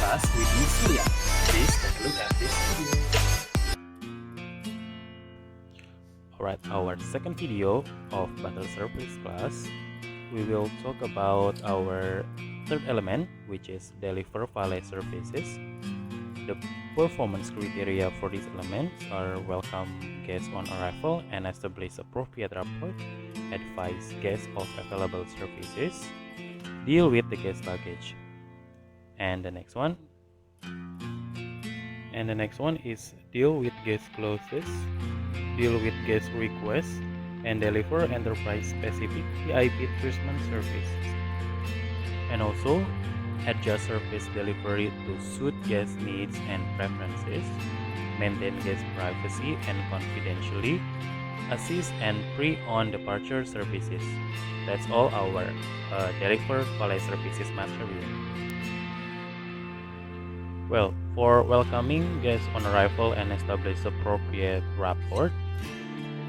class with me, Suriyana. Please take a look at this video. Alright, our second video of Butler Service class, we will talk about our third element, which is deliver valet services. The performance criteria for these elements are welcome guests on arrival and establish appropriate rapport, advise guests of available services, deal with the guest luggage. And the next one is deal with guest clauses, deal with guest requests, and deliver enterprise-specific VIP treatment services. And also, adjust service delivery to suit guest needs and preferences, maintain guest privacy and confidentiality, assist and pre-on departure services. That's all our deliver valet services material. Well, for welcoming guests on arrival and establish appropriate rapport,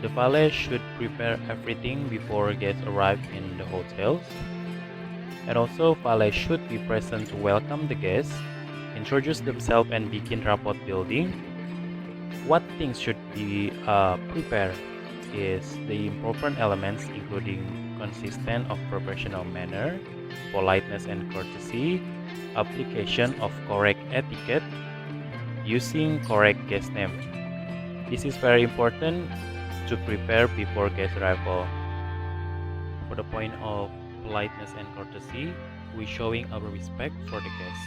the valet should prepare everything before guests arrive in the hotels. And also, valet should be present to welcome the guests, introduce themselves and begin rapport building. What things should be prepared is the important elements including consistent of professional manner, politeness and courtesy, application of correct etiquette, using correct guest name. This is very important to prepare before guest arrival. For the point of politeness and courtesy, we showing our respect for the guests.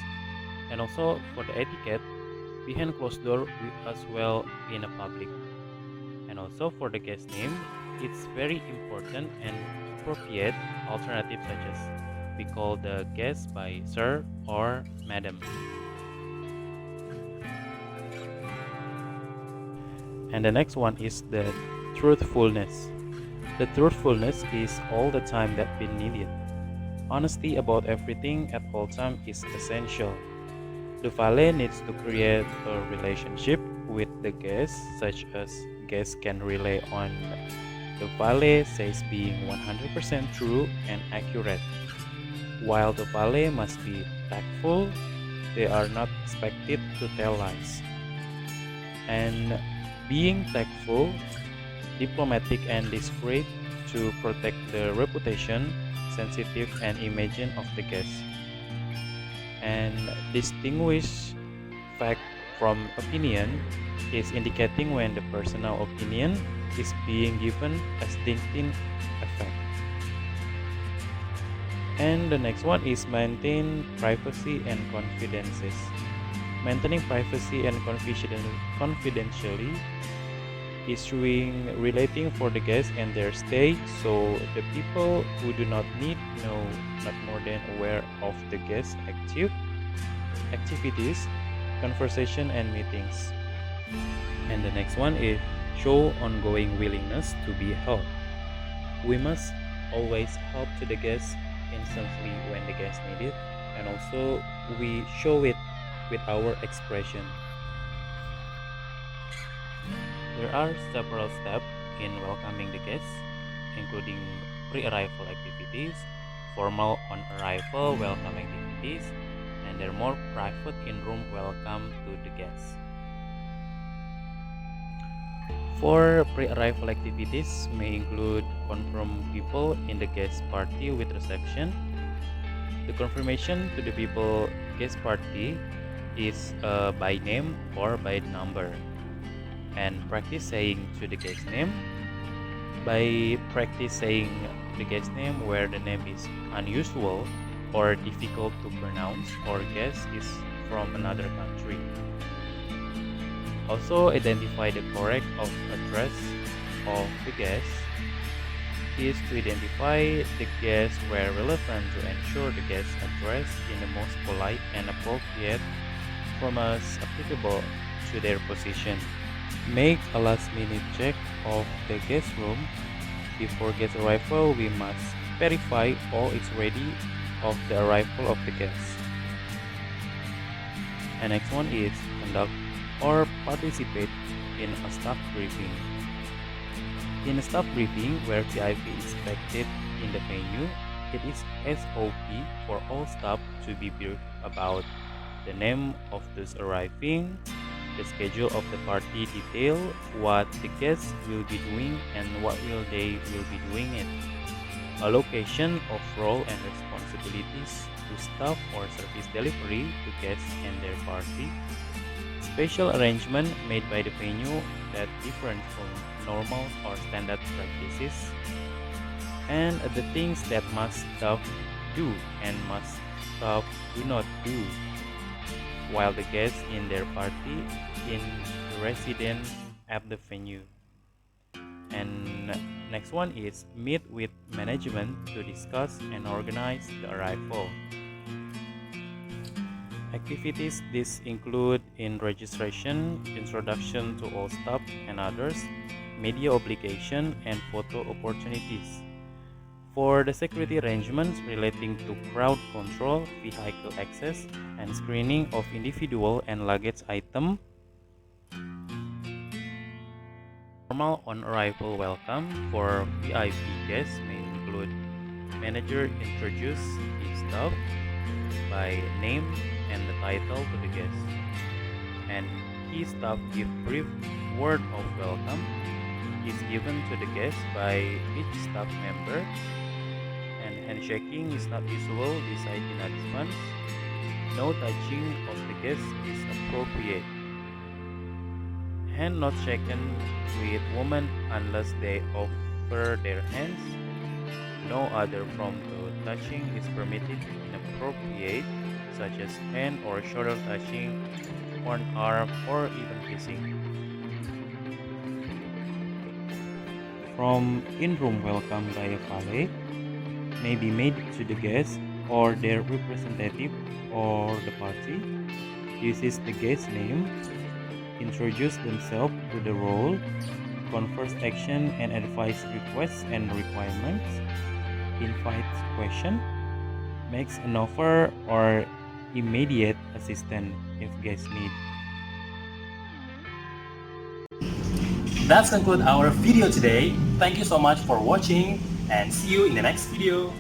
And also for the etiquette, behind closed door as well in a public. And also for the guest name, it's very important and appropriate alternatives such as we call the guest by sir or madam. And the next one is the truthfulness. The truthfulness is all the time that we needed. Honesty about everything at all time is essential. The valet needs to create a relationship with the guest, such as guests can rely on the valet says being 100% true and accurate. While the valet must be tactful, they are not expected to tell lies. And being tactful, diplomatic and discreet to protect the reputation, sensitive and image of the guest. And distinguish fact from opinion is indicating when the personal opinion is being given a distinct effect. And the next one is maintain privacy and confidences. Maintaining privacy and confidentiality is relating for the guests and their stay, so the people who do not need know not more than aware of the guests' activities, conversation and meetings. And the next one is show ongoing willingness to be helped. We must always help to the guests instantly when the guests need it, and also we show it with our expression. There are several steps in welcoming the guests, including pre-arrival activities, formal on-arrival welcome activities, and there are more private in-room welcome to the guests. For pre-arrival activities may include confirm people in the guest party with reception. The confirmation to the people guest party is by name or by number. And practice saying to the guest name by practice saying the guest name where the name is unusual or difficult to pronounce or guest is from another country. Also identify the correct of address of the guest is to identify the guest where relevant to ensure the guest address in the most polite and appropriate form as applicable to their position. Make a last-minute check of the guest room. Before guest arrival, we must verify all is ready of the arrival of the guests. And next one is conduct or participate in a staff briefing. In a staff briefing where VIP is expected in the venue, it is SOP for all staff to be briefed about the name of those arriving, the schedule of the party detail, what the guests will be doing and what they will be doing it, allocation of role and responsibilities to staff or service delivery to guests and their party, special arrangement made by the venue that different from normal or standard practices, and the things that must staff do and must staff do not do while the guests in their party in resident at the venue. And next one is meet with management to discuss and organize the arrival. Activities this include in registration, introduction to all staff and others, media obligation, and photo opportunities. For the security arrangements relating to crowd control, vehicle access, and screening of individual and luggage items, formal on-arrival welcome for VIP guests may include manager introduce his staff by name and the title to the guest, and his staff give brief word of welcome is given to the guest by each staff member, and handshaking is not usual beside announcements. No touching of the guest is appropriate. Hand not shaken with women unless they offer their hands. No other form of touching is permitted inappropriate, such as hand or shoulder touching, on arm, or even kissing. From in-room welcome by a valet may be made to the guest or their representative or the party, uses the guest's name, introduce themselves to the role, confers action and advice requests and requirements, invites question, makes an offer or immediate assistance if guests need. That's conclude our video today. Thank you so much for watching and see you in the next video.